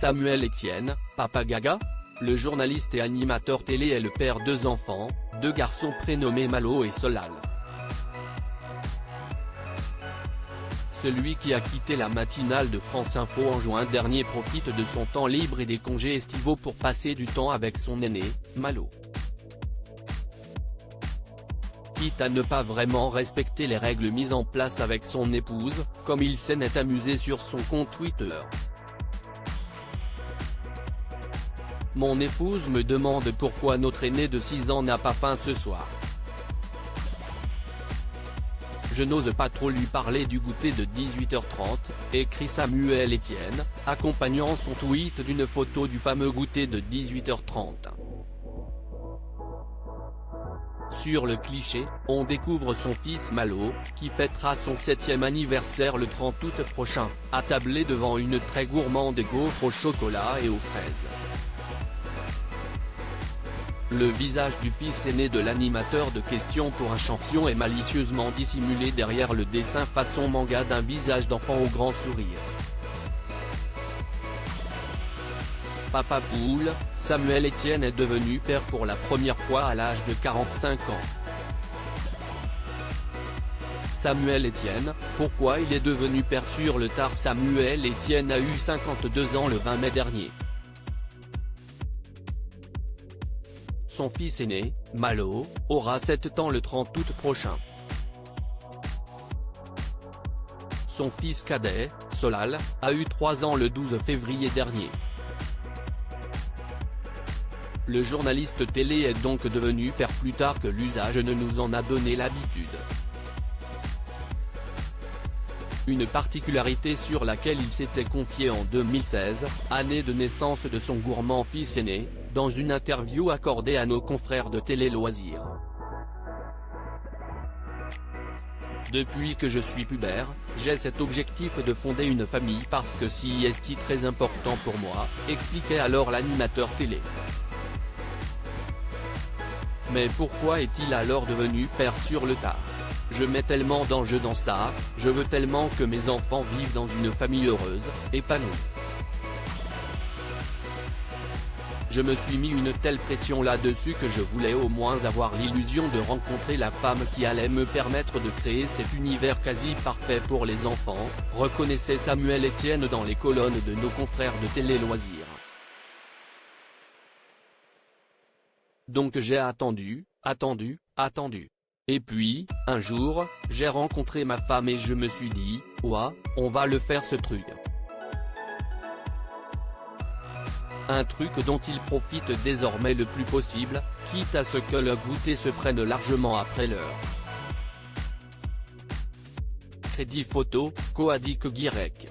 Samuel Etienne, Papa Gaga? Le journaliste et animateur télé est le père de 2 enfants, 2 garçons prénommés Malo et Solal. Celui qui a quitté la matinale de France Info en juin dernier profite de son temps libre et des congés estivaux pour passer du temps avec son aîné, Malo. Quitte à ne pas vraiment respecter les règles mises en place avec son épouse, comme il s'en est amusé sur son compte Twitter. Mon épouse me demande pourquoi notre aîné de 6 ans n'a pas faim ce soir. Je n'ose pas trop lui parler du goûter de 18h30, écrit Samuel Etienne, accompagnant son tweet d'une photo du fameux goûter de 18h30. Sur le cliché, on découvre son fils Malo, qui fêtera son 7e anniversaire le 30 août prochain, attablé devant une très gourmande gaufre au chocolat et aux fraises. Le visage du fils aîné de l'animateur de Questions pour un champion est malicieusement dissimulé derrière le dessin façon manga d'un visage d'enfant au grand sourire. Papa poule, Samuel Etienne est devenu père pour la première fois à l'âge de 45 ans. Samuel Etienne, pourquoi il est devenu père sur le tard? Samuel Etienne a eu 52 ans le 20 mai dernier. Son fils aîné, Malo, aura 7 ans le 30 août prochain. Son fils cadet, Solal, a eu 3 ans le 12 février dernier. Le journaliste télé est donc devenu père plus tard que l'usage ne nous en a donné l'habitude. Une particularité sur laquelle il s'était confié en 2016, année de naissance de son gourmand fils aîné, dans une interview accordée à nos confrères de Télé Loisirs. Depuis que je suis pubère, j'ai cet objectif de fonder une famille parce que c'est très important pour moi, expliquait alors l'animateur télé. Mais pourquoi est-il alors devenu père sur le tard? Je mets tellement d'enjeux dans ça, je veux tellement que mes enfants vivent dans une famille heureuse, épanouie. Je me suis mis une telle pression là-dessus que je voulais au moins avoir l'illusion de rencontrer la femme qui allait me permettre de créer cet univers quasi parfait pour les enfants, reconnaissait Samuel Etienne dans les colonnes de nos confrères de Télé Loisirs. Donc j'ai attendu. Et puis, un jour, j'ai rencontré ma femme et je me suis dit, ouah, on va le faire ce truc. Un truc dont il profite désormais le plus possible, quitte à ce que le goûter se prenne largement après l'heure. Crédit photo, Coadic Guirec.